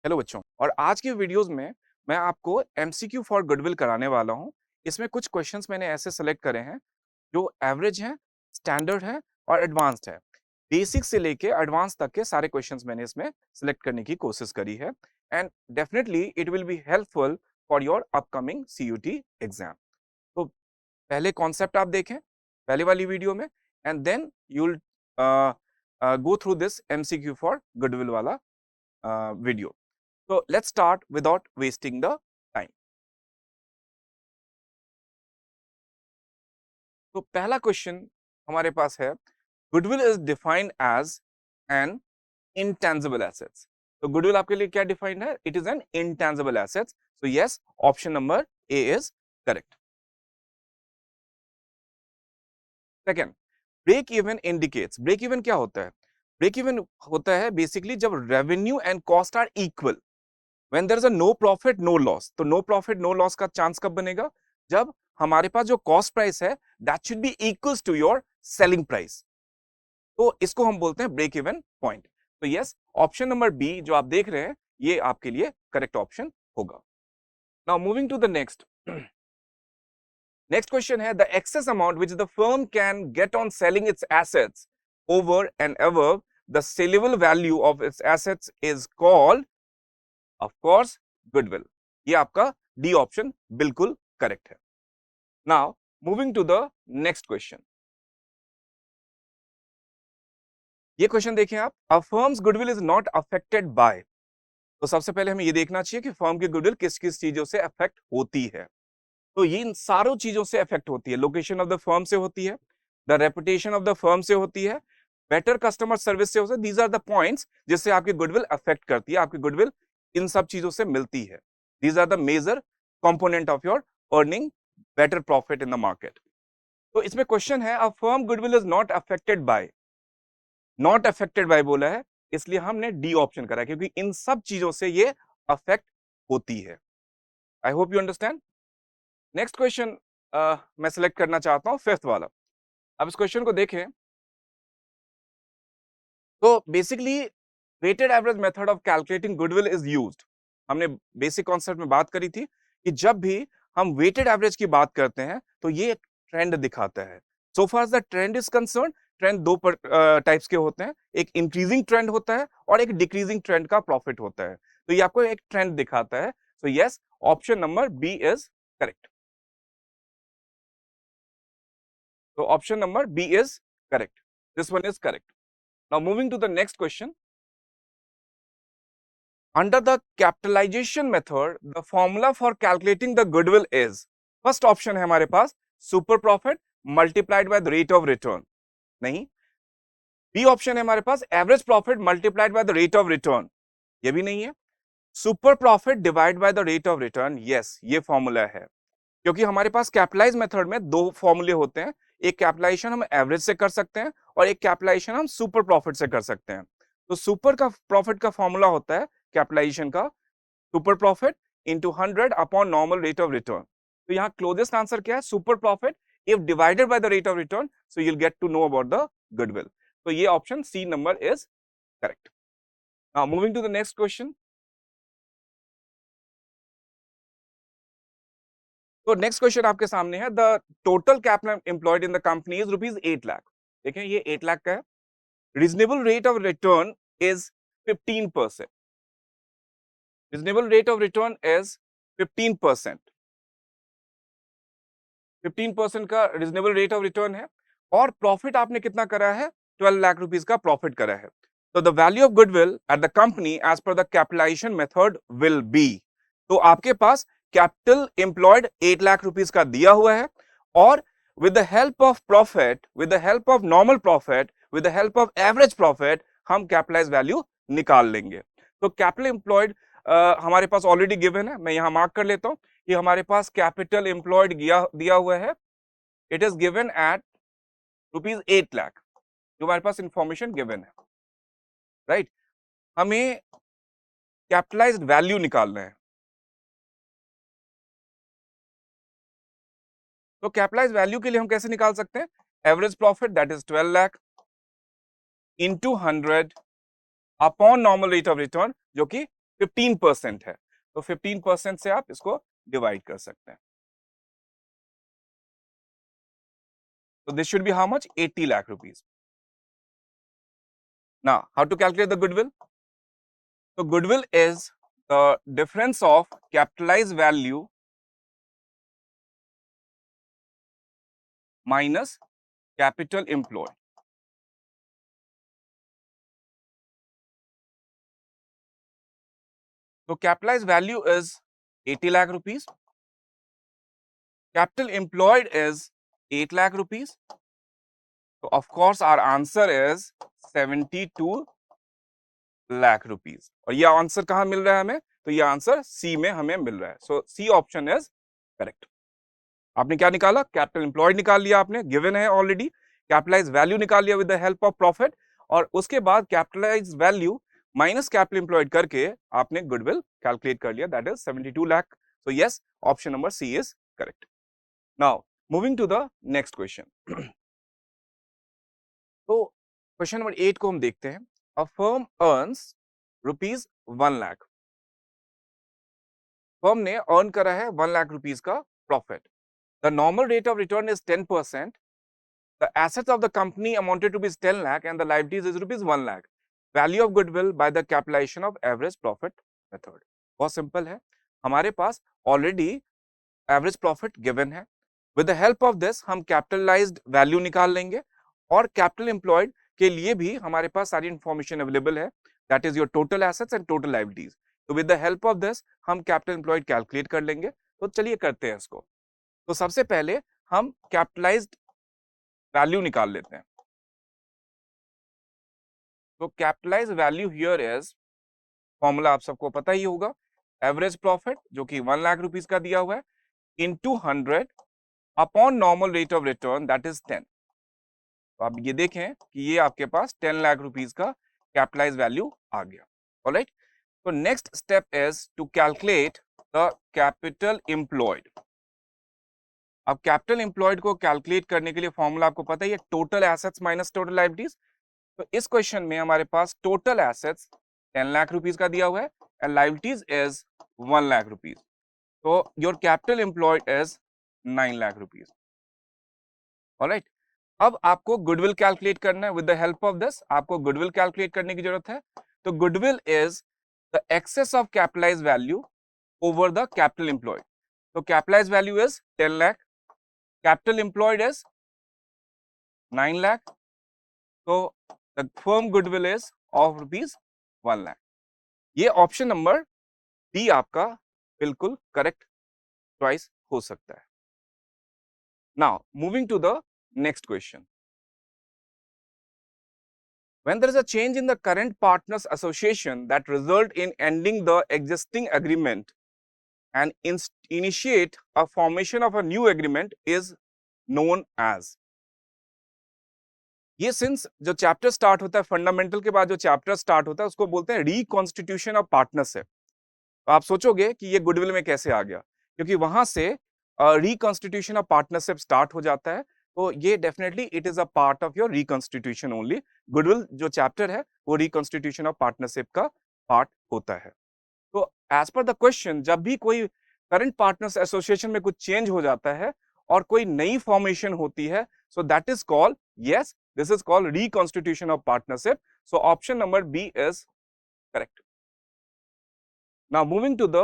Hello बच्चों, और आज की वीडियोस में मैं आपको एमसीक्यू फॉर गुडविल कराने वाला हूं। इसमें कुछ क्वेश्चंस मैंने ऐसे सेलेक्ट करे हैं जो एवरेज हैं, स्टैंडर्ड हैं और एडवांस्ड है। बेसिक से लेके एडवांस तक के सारे क्वेश्चंस मैंने इसमें सिलेक्ट करने की कोशिश करी है and definitely it will be helpful for your upcoming CUET exam. तो पहले कॉन्सेप्ट आप देखें पहले वाली वीडियो में and then you will go through this MCQ for goodwill वाला video. So let's start without wasting the time. तो पहला क्वेश्चन हमारे पास है, goodwill is defined as an intangible assets. तो गुडविल आपके लिए क्या डिफाइंड है? It is an intangible assets. So yes, option number A is correct. Second, break even indicates. Break even क्या होता है? ब्रेक इवन होता है बेसिकली जब revenue and cost are equal, when there is a no profit no loss. तो no profit no loss का chance कब बनेगा? जब हमारे पास जो कॉस्ट प्राइस है that should be equals to your selling price. तो इसको हम बोलते हैं ब्रेक इवन पॉइंट। तो यस, ऑप्शन नंबर बी जो आप देख रहे हैं ये आपके लिए करेक्ट ऑप्शन होगा। Now moving to the next. Next question है, the excess amount which the firm can get on selling its assets over and above the saleable value of its assets is called, of course, goodwill. ये आपका D option बिल्कुल correct है। Now moving to the next question. ये question देखें आप, a firm's goodwill is not affected by. तो सबसे पहले हमें ये देखना चाहिए कि फर्म की गुडविल किस किस चीजों से अफेक्ट होती है। तो ये इन सारों चीजों से अफेक्ट होती है। लोकेशन ऑफ द फर्म से होती है, the reputation of the firm से होती है, बेटर कस्टमर सर्विस से होता है। दीज आर द पॉइंट्स जिससे आपकी गुडविल अफेक्ट करती है। आपकी गुडविल इन सब चीजों से मिलती है। These are the major component of your earning better profit in the market. तो इसमें क्वेश्चन है, a firm goodwill is not affected by. Not affected by बोला है, इसलिए हमने डी ऑप्शन करा, क्योंकि इन सब चीजों से ये अफेक्ट होती है। I hope you understand. Next question मैं सिलेक्ट करना चाहता हूं, फिफ्थ वाला। अब इस क्वेश्चन को देखें तो basically weighted average method of calculating goodwill is used. हमने बेसिक कॉन्सेप्ट में बात करी थी कि जब भी हम वेटेड एवरेज की बात करते हैं तो ये ट्रेंड दिखाता है। So far the trend is concern, trend दो टाइप्स के होते हैं, एक इंक्रीजिंग ट्रेंड होता है और एक डिक्रीजिंग ट्रेंड का प्रॉफिट होता है। तो ये आपको एक ट्रेंड दिखाता है। So yes, option number B is correct. तो option number B is correct, this one is correct. Now moving to the next question. Under the capitalization method, the formula for calculating the goodwill is, first option है हमारे पास super profit multiplied by the rate of return, नहीं। B option है हमारे पास average profit multiplied by the rate of return, ये भी नहीं है। super profit divided by the rate of return, yes, ये फॉर्मूला है। क्योंकि हमारे पास कैपिटलाइज मेथड में दो फॉर्मूले होते हैं, एक कैपिटलाइजेशन हम एवरेज से कर सकते हैं और एक कैपिटलाइजेशन हम सुपर प्रॉफिट से कर सकते हैं। तो सुपर का प्रॉफिट का फॉर्मूला होता है कैपिटलाइजेशन का, super profit into 100 upon normal rate of return. तो यहाँ क्लोजेस्ट आंसर क्या है? Super profit if divided by the rate of return, so you will get to know about the goodwill. तो ये option C number is correct. Now moving to the next question. तो next question आपके सामने है, the total capital employed in the company is rupees 8 lakh. देखें ये 8 लाख का है। Reasonable rate of return is 15%। Reasonable rate of return is 15%। 15% का reasonable rate of return है और प्रॉफिट आपने कितना करा है? 12 लाख रुपीस का प्रॉफिट करा है। तो the value of goodwill at the company as per the capitalisation method will be. तो आपके पास कैपिटल एम्प्लॉयड 8 लाख रुपीस का दिया हुआ है और with the help of profit, with the help of normal profit, with the help of average profit, हम capitalise value निकाल लेंगे। तो कैपिटल एम्प्लॉयड हमारे पास ऑलरेडी गिवन है, मैं यहां मार्क कर लेता हूं कि हमारे पास कैपिटल एम्प्लॉयड दिया हुआ है, it is given at rupees 8 lakh, जो हमारे पास इंफॉर्मेशन गिवन है, राइट। हमें कैपिटलाइज्ड वैल्यू निकालना है। तो कैपिटलाइज्ड वैल्यू के लिए हम कैसे निकाल सकते हैं? Average profit that is 12 lakh into 100 upon normal rate of return, जो कि 15% है, तो 15% से आप इसको डिवाइड कर सकते हैं। So this should be how much? 80 lakh rupees. Now, how to calculate the goodwill? So goodwill is the difference of capitalized value minus capital employed. So capitalized value is 80 lakh rupees. Capital employed is 8 lakh rupees. So of course our answer is 72 lakh rupees. और ये answer कहाँ मिल रहा है हमें? तो ये answer C में हमें मिल रहा है. सो सी ऑप्शन इज करेक्ट. आपने क्या निकाला? कैपिटल एम्प्लॉयड निकाल लिया आपने, गिवन है ऑलरेडी. कैपिटलाइज वैल्यू निकाल लिया with the help of profit, और उसके बाद capitalise value minus capital employed करके आपने गुडविल कैलकुलेट कर लिया, that is 72 lakh. So yes, option number C is correct. Now moving to the next question. तो क्वेश्चन नंबर 8 को हम देखते हैं. A firm earns rupees 1 lakh. Firm ने अर्न करा है 1 लाख रुपीज का profit. The normal rate of return is 10%. The assets of the company amounted to be 10 lakh and the liabilities is rupees 1 lakh. Value of goodwill by the capitalization of average profit method. बहुत simple है. हमारे पास already average profit given है. With the help of this हम capitalised value निकाल लेंगे, और capital employed के लिए भी हमारे पास सारी इंफॉर्मेशन अवेलेबल है, that is your total assets and total liabilities. तो with the help of this हम कैपिटल एम्प्लॉयड कैलकुलेट कर लेंगे. तो चलिए करते हैं इसको. तो सबसे पहले हम कैपिटलाइज्ड वैल्यू निकाल लेते हैं. तो capitalise value here is, formula आप सबको पता ही होगा, एवरेज प्रॉफिट जो कि 1 लाख रुपीस का दिया हुआ है into 100 upon normal rate of return that is 10. तो आप ये देखें कि ये आपके पास 10 लाख रुपीस का कैपिटलाइज वैल्यू आ गया. ऑलराइट. तो next step is to calculate the capital employed. अब कैपिटल एम्प्लॉयड को कैलकुलेट करने के लिए फॉर्मूला आपको पता ही है, total assets minus total liabilities. तो इस क्वेश्चन में हमारे पास टोटल एसेट्स 10 लाख रुपीस का दिया हुआ है and liabilities is 1 lakh rupees. तो your capital employed is 9 lakh rupees. Alright. अब आपको गुडविल कैलकुलेट करना है. With the help of this आपको गुडविल कैलकुलेट करने की जरूरत है. तो goodwill is the excess of capitalize value over the capital employed. तो capitalise value is 10 lakh, capital employed is 9 lakh. तो the firm goodwill is of rupees 1 lakh. ये option number D आपका बिल्कुल करेक्ट चॉइस हो सकता है. Now moving to the next question. When there is a change in the current partners association that result in ending the existing agreement and initiate a formation of a new agreement is known as. ये since जो chapter start होता है, fundamental के बाद जो chapter start होता है उसको बोलते हैं रिकॉन्स्टिट्यूशन ऑफ पार्टनरशिप. तो आप सोचोगे कि ये गुडविल में कैसे आ गया, क्योंकि वहां से रिकॉन्स्टिट्यूशन ऑफ पार्टनरशिप स्टार्ट हो जाता है. तो ये definitely it is a part of your reconstitution only. Goodwill जो चैप्टर है वो रिकॉन्स्टिट्यूशन ऑफ पार्टनरशिप का पार्ट होता है. तो एज पर द क्वेश्चन, जब भी कोई करंट पार्टनर्स एसोसिएशन में कुछ चेंज हो जाता है और कोई नई फॉर्मेशन होती है, so that is called, yes, this is called reconstitution of partnership. So option number B is correct. Now moving to the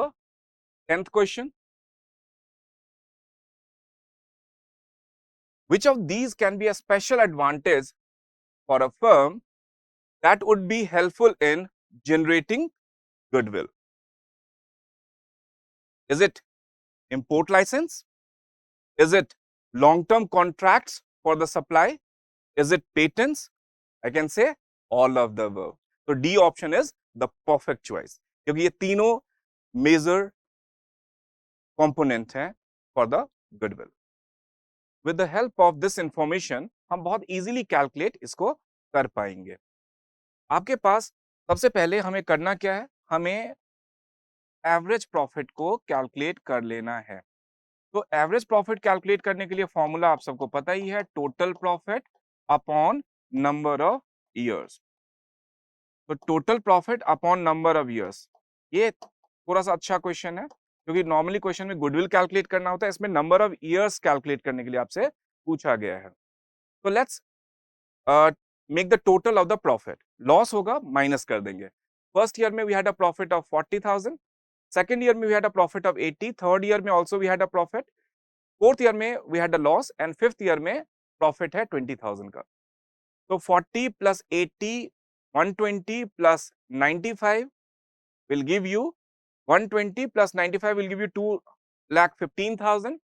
10th question. Which of these can be a special advantage for a firm that would be helpful in generating goodwill? Is it import license? Is it long-term contracts for the supply? Is it patents? I can say all of the above. So D option is the perfect choice, क्योंकि ये तीनों major component हैं for the goodwill. With the help of this information हम बहुत easily calculate इसको कर पाएंगे. आपके पास सबसे पहले हमें करना क्या है, हमें एवरेज प्रॉफिट को कैलकुलेट कर लेना है. तो एवरेज प्रॉफिट कैलकुलेट करने के लिए फॉर्मूला आप सबको पता ही है, total profit upon number of years. तो total profit upon number of years, ये थोड़ा सा अच्छा क्वेश्चन है, क्योंकि नॉर्मली क्वेश्चन में गुडविल कैलकुलेट करना होता है, इसमें नंबर ऑफ ईयर्स कैलकुलेट करने के लिए आपसे पूछा गया है। तो let's make the total of the profit. Loss होगा, माइनस कर देंगे। फर्स्ट ईयर में we had a profit of 40,000, second year में we had a profit of 80, third year में also we had a profit, fourth year में we had a loss and fifth year में profit है 20,000 का। तो 40 plus 80, 120 plus 95 will give you 120 plus 95 will give you 2,15,000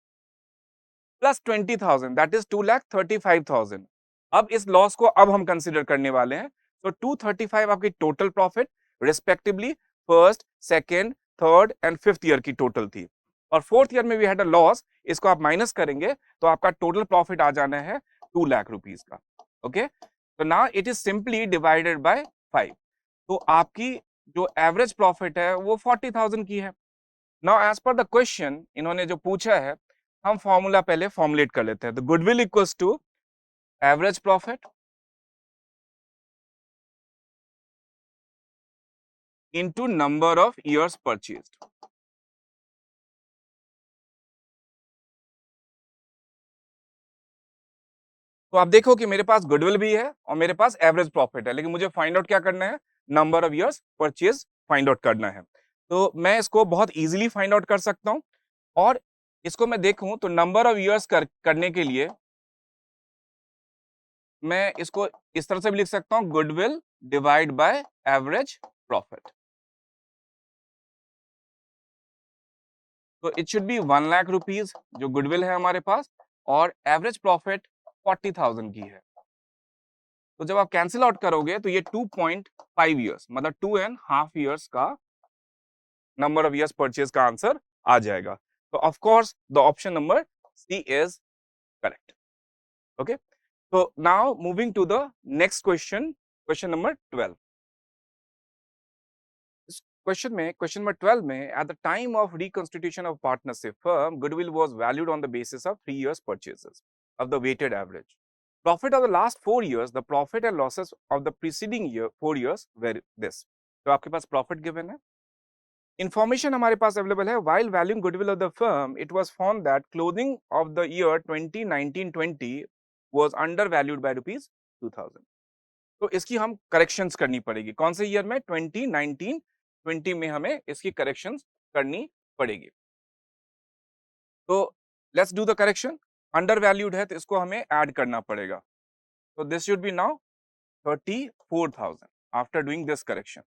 plus 20,000 that is 2,35,000। अब इस loss को अब हम कंसीडर करने वाले हैं। तो 235 आपकी total profit respectively first, second, third and fifth year की टोटल थी, और फोर्थ ईयर में वी हैड अ लॉस। इसको आप माइनस करेंगे तो आपका टोटल प्रॉफिट आ जाना है 2 लाख रुपीस का। ओके, तो now it is simply divided by 5। तो आपकी जो एवरेज प्रॉफिट है वो 40,000 की है। Now as per the question इन्होंने जो पूछा है, हम फॉर्मूला पहले फॉर्मुलेट कर लेते हैं। तो goodwill equals to average profit into number of years purchased. तो आप देखो कि मेरे पास गुडविल भी है और मेरे पास एवरेज प्रॉफिट है, लेकिन मुझे फाइंड आउट क्या करना है, number of years purchase find out करना है। तो मैं इसको बहुत इजीली फाइंड आउट कर सकता हूं, और इसको मैं देखूं तो नंबर ऑफ ईयर्स करने के लिए मैं इसको इस तरह से भी लिख सकता हूं, goodwill divide by average profit. तो it should be 1 lakh rupees जो गुडविल है हमारे पास, और एवरेज प्रॉफिट 40,000 की है। तो जब आप कैंसिल आउट करोगे तो ये 2.5 ईयर्स मतलब 2.5 ईयर्स का नंबर ऑफ ईयर्स परचेज का आंसर आ जाएगा। तो of course the option number C is correct. Okay, so now moving to the next question, question number 12। इस क्वेश्चन में, क्वेश्चन नंबर 12 में, at the time of reconstitution of partnership firm, goodwill was valued on the basis of 3 years purchases of the weighted average profit of the last 4 years, the profit and losses of the preceding year 4 years were this। तो आपके पास profit given है, information हमारे पास available है। while valuing goodwill of the firm, it was found that closing of the year 2019-20 was undervalued by rupees 2,000। तो इसकी हम corrections करनी पड़ेगी। कौन से ईयर में, 2019-20 में हमें इसकी करेक्शंस करनी पड़ेगी। तो let's do the correction. Under valued है तो इसको हमें ऐड करना पड़ेगा। तो this should be now 34,000 after doing this correction.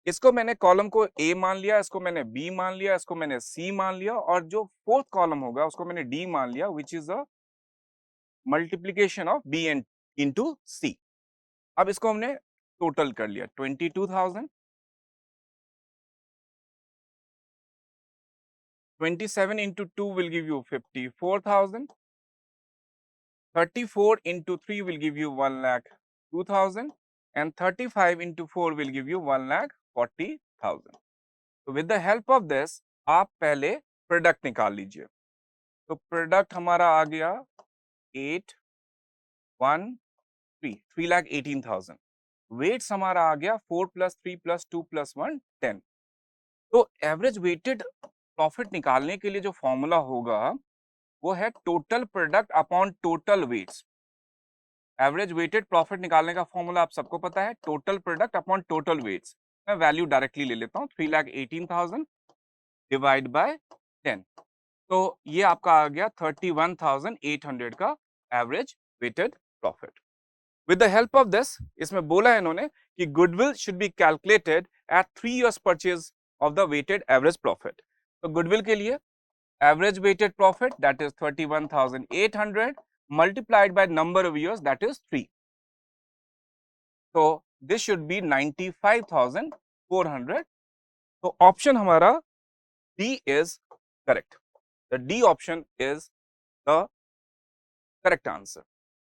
इसको मैंने कॉलम को ए मान लिया, इसको मैंने बी मान लिया, इसको मैंने सी मान लिया, और जो फोर्थ कॉलम होगा उसको मैंने डी मान लिया, which is a multiplication of B and into C. अब इसको हमने टोटल कर लिया 22,000, 27 into 2 will give you 54,000, 34 into 3 will give you 1,02,000, and 35 into 4 will give you 1,40,000। तो with the help of this आप पहले प्रोडक्ट निकाल लीजिए। तो प्रोडक्ट हमारा आ गया 3,18,000। वेट्स हमारा आ गया 4 + 3 + 2 + 1 10। तो एवरेज वेटेड प्रॉफिट निकालने के लिए जो फॉर्मूला होगा वो है total product upon total weights. Average weighted profit निकालने का फॉर्मूला आप सबको पता है, total product upon total weights. मैं वैल्यू डायरेक्टली ले लेता हूँ, 3,18,000 डिवाइड बाय 10। तो ये आपका आ गया 31,800 का average weighted profit. With the help of this, इसमें बोला है इन्होंने कि goodwill should be calculated at 3 years purchase of the weighted average profit. तो गुडविल के लिए average weighted profit, that is 31,800, multiplied by number of years, that is 3। So this should be 95,400। So option हमारा D is correct। The D option is the correct answer।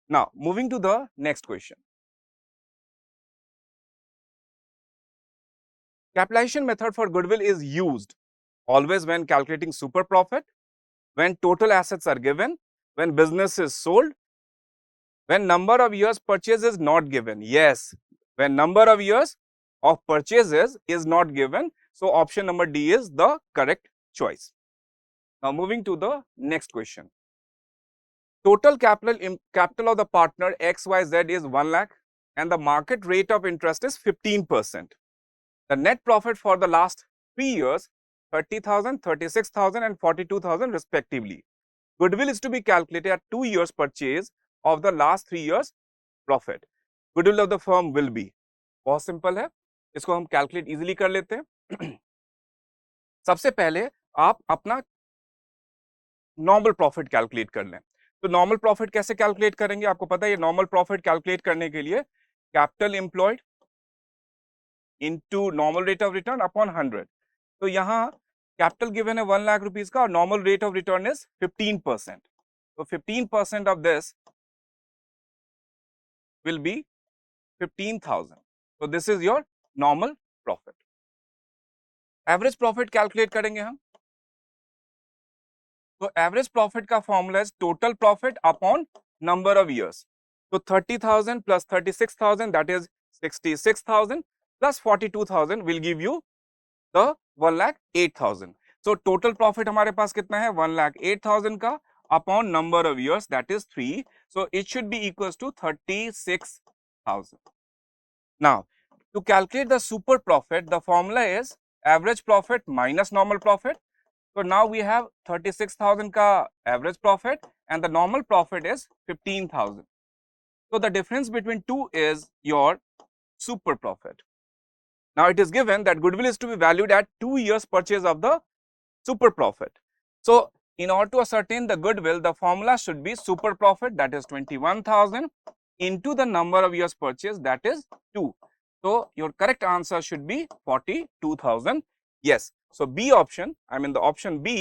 Now moving to the next question। Capitalization method for goodwill is used always when calculating super profit, when total assets are given, when business is sold, when number of years purchase is not given। Yes, when number of years of purchases is not given. So option number D is the correct choice. Now moving to the next question. Total capital of the partner XYZ is 1 lakh and the market rate of interest is 15%. The net profit for the last 3 years 30,000, 36,000 and 42,000 respectively. Goodwill is to be calculated at 2 years purchase of the last 3 years profit. Goodwill of the firm will be. बहुत simple है, इसको हम calculate easily कर लेते हैं. सबसे पहले आप अपना नॉर्मल प्रॉफिट कैलकुलेट कर लें. तो नॉर्मल प्रॉफिट कैसे कैलकुलेट करेंगे? आपको पता है ये नॉर्मल प्रॉफिट कैलकुलेट करने के लिए capital employed into normal rate of return upon 100. तो यहाँ कैपिटल गिवन है 1 लाख रुपीस का और normal rate of return is 15%. तो 15% of this will be 15,000. So this is your normal profit. Average profit calculate करेंगे हम. तो एवरेज प्रॉफिट का फॉर्मूला है total profit upon number of years. तो 30,000 plus 36,000 that is 66,000 plus 42,000 will give you the 1,08,000. So total profit हमारे पास कितना है? 1,08,000 का upon number of years that is 3. So it should be equals to 36,000. Now to calculate the super profit the formula is average profit minus normal profit. So now we have 36,000 ka average profit and the normal profit is 15,000. So the difference between two is your super profit. Now it is given that goodwill is to be valued at 2 years purchase of the super profit. So in order to ascertain the goodwill, the formula should be super profit that is 21,000 into the number of years purchase that is 2. So your correct answer should be 42,000. Yes. So B option, I mean the option B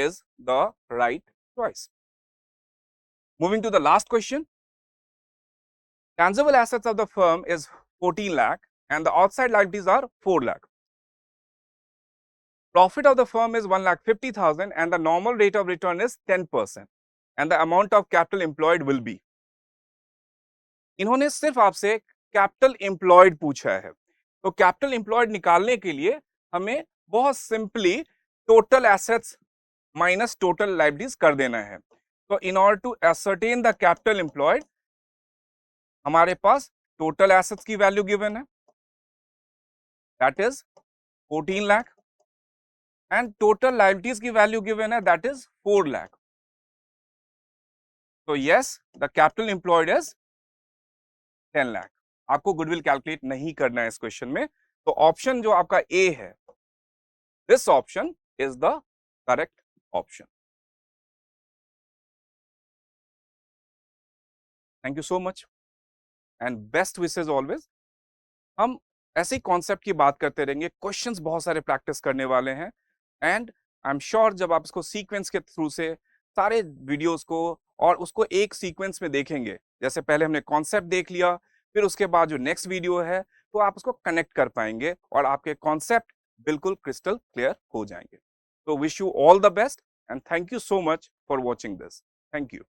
is the right choice. Moving to the last question. Tangible assets of the firm is 14 lakh and the outside liabilities are 4 lakh. Profit of the firm is 1,50,000 and the normal rate of return is 10% and the amount of capital employed will be. इन्होंने सिर्फ आपसे capital employed पूछा है. तो capital employed निकालने के लिए हमें बहुत simply total assets minus total liabilities कर देना है. तो in order to ascertain the capital employed हमारे पास टोटल एसेट्स की वैल्यू गिवन है that is 14 lakh and total liabilities की value given है that is 4 lakh. So yes, the capital employed is 10 lakh. आपको goodwill calculate नहीं करना है इस क्वेश्चन में. तो ऑप्शन जो आपका A है, this option is the correct option. Thank you so much and best wishes always. हम ऐसे कॉन्सेप्ट की बात करते रहेंगे. क्वेश्चंस बहुत सारे प्रैक्टिस करने वाले हैं एंड आई एम श्योर जब आप इसको सीक्वेंस के थ्रू से सारे वीडियोस को और उसको एक सीक्वेंस में देखेंगे, जैसे पहले हमने कॉन्सेप्ट देख लिया, फिर उसके बाद जो नेक्स्ट वीडियो है तो आप उसको कनेक्ट कर पाएंगे और आपके कॉन्सेप्ट बिल्कुल क्रिस्टल क्लियर हो जाएंगे. तो wish you all the best and thank you so much for watching this. Thank you.